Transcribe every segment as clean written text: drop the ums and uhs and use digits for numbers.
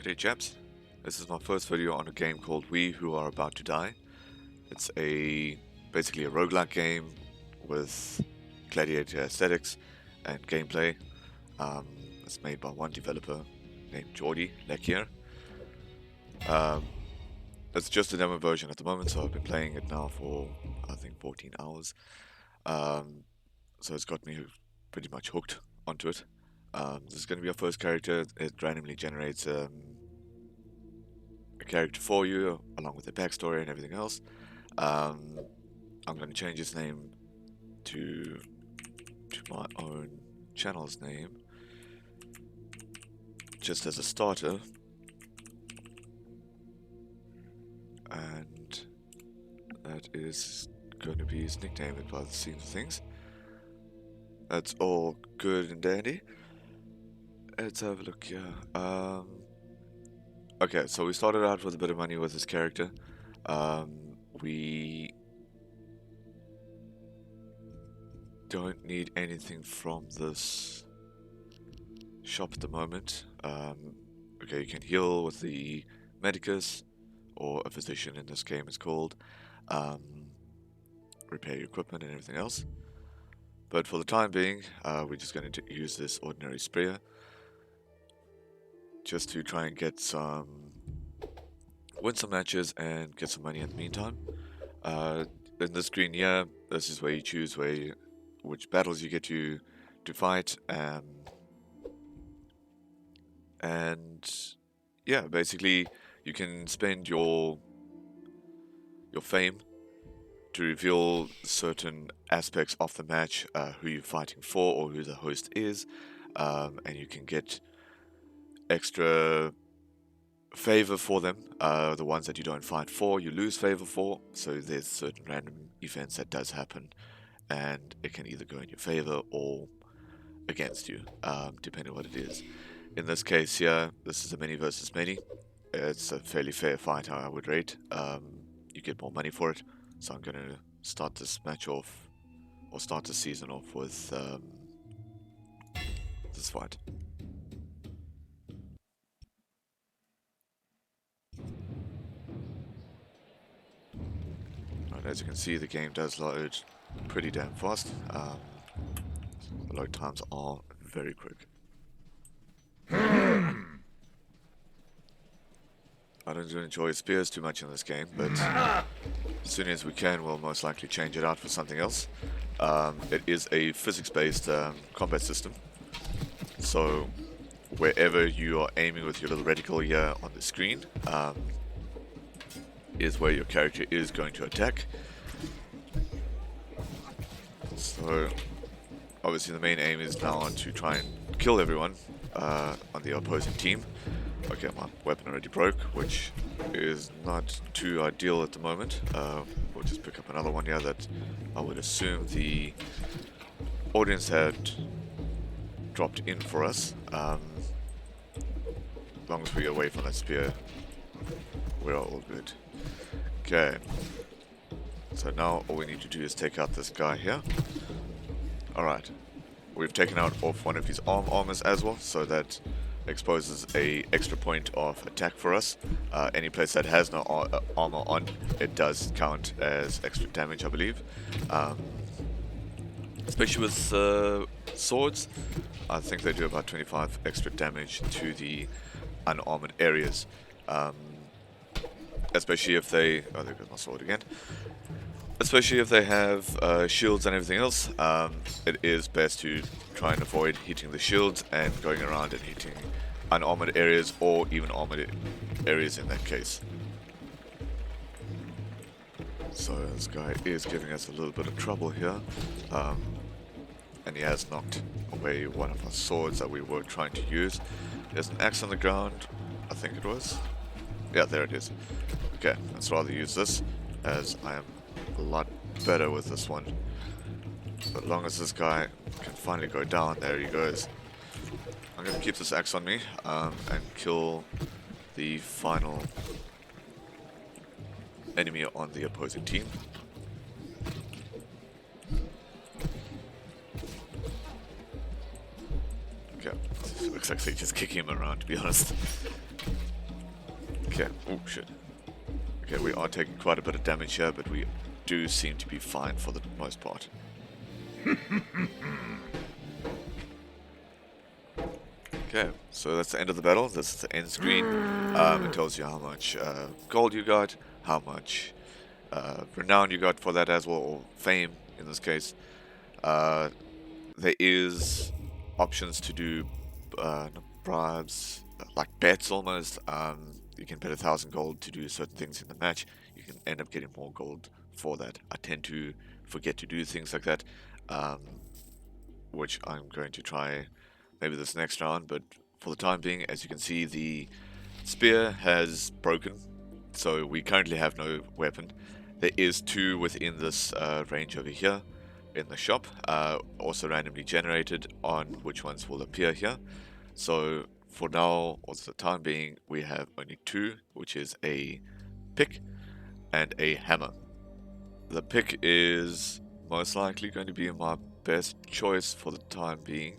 Good day, chaps. This is my first video on a game called We Who Are About to Die. It's basically a roguelike game with Gladiator aesthetics and gameplay. It's made by one developer named Jordi Lekier. It's just a demo version at the moment, so I've been playing it now for I think 14 hours. So it's got me pretty much hooked onto it. This is going to be our first character. It randomly generates a character for you, along with the backstory and everything else. I'm going to change his name to my own channel's name, just as a starter. And that is going to be his nickname by the scenes of things. That's all good and dandy. Let's have a look here. Okay, so we started out with a bit of money with this character. We don't need anything from this shop at the moment. Okay, you can heal with the Medicus, or a physician in this game is called. Repair your equipment and everything else. But for the time being, we're just going to use this ordinary sprayer, just to try and get win some matches and get some money in the meantime. In this screen here, this is where you choose which battles you get to fight, and yeah, basically you can spend your fame to reveal certain aspects of the match, who you're fighting for or who the host is, and you can get extra favor for them. The ones that you don't fight for, you lose favor for. So there's certain random events that does happen, and it can either go in your favor or against you, depending on what it is. In this case here, this is a many versus many. It's a fairly fair fight, I would rate. You get more money for it, so I'm gonna start this match off, or start the season off with this fight. As you can see, the game does load pretty damn fast. The load times are very quick. I don't enjoy spears too much in this game, but as soon as we can, we'll most likely change it out for something else. It is a physics-based combat system, so wherever you are aiming with your little reticle here on the screen, is where your character is going to attack. So obviously the main aim is now to try and kill everyone on the opposing team. Okay, my weapon already broke, which is not too ideal at the moment. We'll just pick up another one here that I would assume the audience had dropped in for us. As long as we get away from that spear, we're all good. Okay, so now all we need to do is take out this guy here. Alright, we've taken out off one of his armors as well, so that exposes a extra point of attack for us. Any place that has no armor on, it does count as extra damage, I believe. Especially with swords, I think they do about 25 extra damage to the unarmored areas. Especially if they... oh, there goes my sword again. Especially if they have shields and everything else, it is best to try and avoid hitting the shields and going around and hitting unarmored areas, or even armored areas in that case. So this guy is giving us a little bit of trouble here, and he has knocked away one of our swords that we were trying to use. There's an axe on the ground, I think it was. Yeah, there it is. Okay, let's rather use this, as I am a lot better with this one. But as long as this guy can finally go down, there he goes. I'm going to keep this axe on me, and kill the final enemy on the opposing team. Okay, looks like they just kick him around, to be honest. Okay, oh shit. Okay, we are taking quite a bit of damage here, but we do seem to be fine for the most part. Okay, so that's the end of the battle. This is the end screen. It tells you how much gold you got, how much renown you got for that as well, or fame in this case. There is options to do not bribes, like bets almost. You can bet 1,000 gold to do certain things in the match. You can end up getting more gold for that. I tend to forget to do things like that, which I'm going to try maybe this next round, but for the time being, as you can see, the spear has broken, so we currently have no weapon. There is 2 within this range over here in the shop, also randomly generated on which ones will appear here. So for now, or the time being, we have only 2, which is a pick and a hammer. The pick is most likely going to be my best choice for the time being,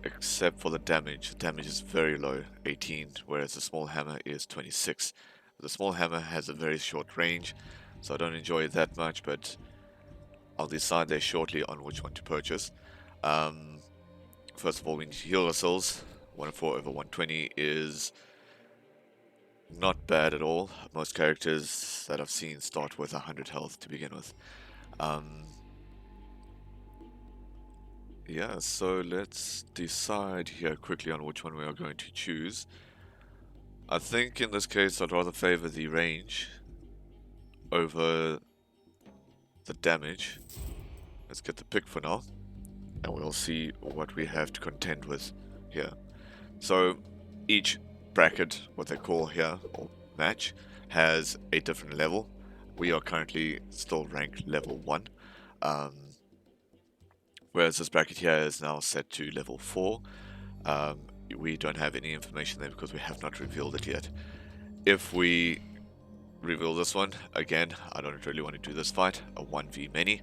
except for the damage. The damage is very low, 18, whereas the small hammer is 26. The small hammer has a very short range, so I don't enjoy it that much, but I'll decide there shortly on which one to purchase. First of all, we need to heal ourselves. 104 over 120 is not bad at all. Most characters that I've seen start with 100 health to begin with. Yeah, so let's decide here quickly on which one we are going to choose. I think in this case I'd rather favor the range over the damage. Let's get the pick for now, and we'll see what we have to contend with here. So each bracket, what they call here, or match, has a different level. We are currently still ranked level 1. Whereas this bracket here is now set to level 4. We don't have any information there because we have not revealed it yet. If we reveal this one, again, I don't really want to do this fight, a 1v many.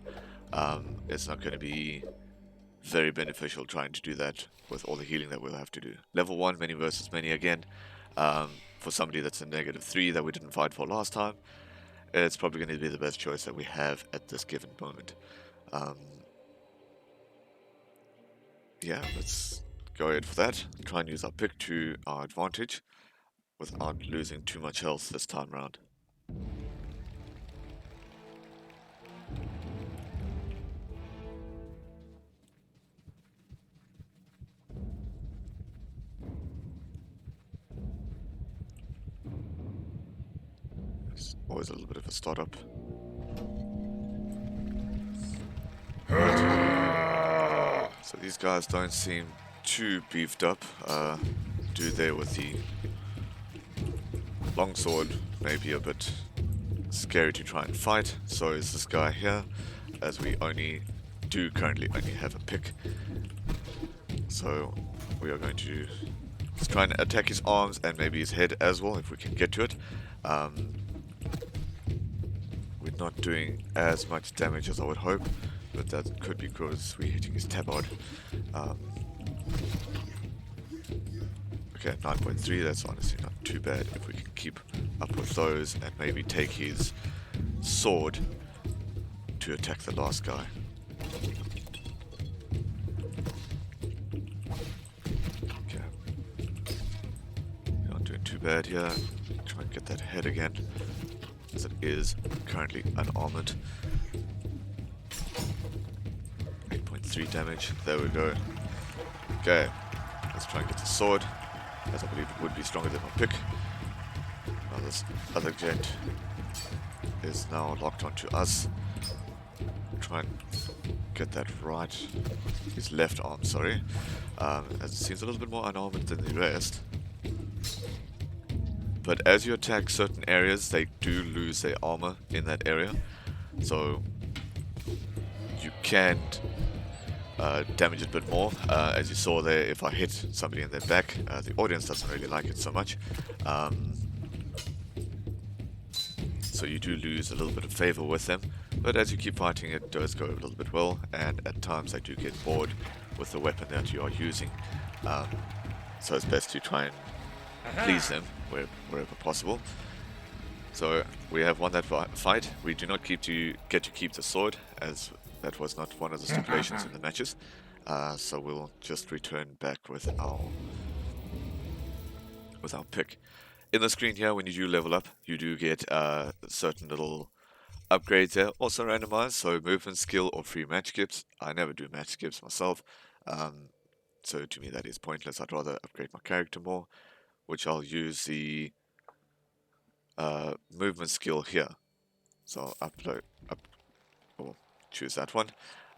It's not going to be very beneficial trying to do that with all the healing that we'll have to do. Level 1, many versus many again. For somebody that's a -3 that we didn't fight for last time, it's probably going to be the best choice that we have at this given moment. Yeah, let's go ahead for that. Try and use our pick to our advantage without losing too much health this time around. It's always a little bit of a startup. So these guys don't seem too beefed up. Do they with the longsword? Maybe a bit scary to try and fight. So is this guy here, as we currently only have a pick. So we are going to try and attack his arms and maybe his head as well if we can get to it. We're not doing as much damage as I would hope, but that could be because we're hitting his tabard. Okay, 9.3, that's honestly not too bad if we can keep up with those and maybe take his sword to attack the last guy. Okay. Not doing too bad here. Try and get that head again, as it is currently unarmored. 8.3 damage, there we go. Okay, let's try and get the sword, as I believe it would be stronger than my pick. Now this other gent is now locked onto us. Try and get that right, his left arm, sorry, as it seems a little bit more unarmored than the rest. But as you attack certain areas, they do lose their armor in that area, so you can't damage it a bit more. As you saw there, if I hit somebody in their back, the audience doesn't really like it so much. So you do lose a little bit of favor with them, but as you keep fighting it does go a little bit well, and at times they do get bored with the weapon that you are using. So it's best to try and please them wherever possible. So we have won that fight. We do not get to keep the sword, as that was not one of the stipulations in the matches. So we'll just return back with our pick. In the screen here, when you do level up, you do get certain little upgrades there, also randomized. So movement, skill, or free match skips. I never do match skips myself, so to me that is pointless. I'd rather upgrade my character more, which I'll use the movement skill here. So I'll or choose that one,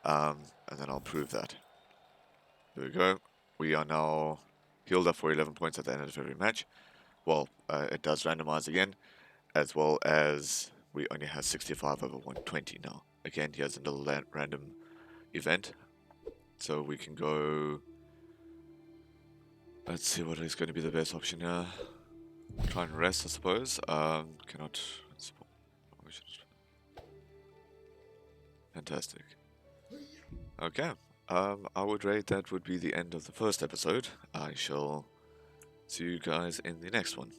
and then I'll prove that. There we go. We are now healed up for 11 points at the end of every match. Well, it does randomize again, as well as we only have 65 over 120 now. Again, here's a little random event. So we can go... Let's see what is going to be the best option here. Try and rest, I suppose. Cannot... Fantastic. Okay. I would rate that would be the end of the first episode. I shall see you guys in the next one.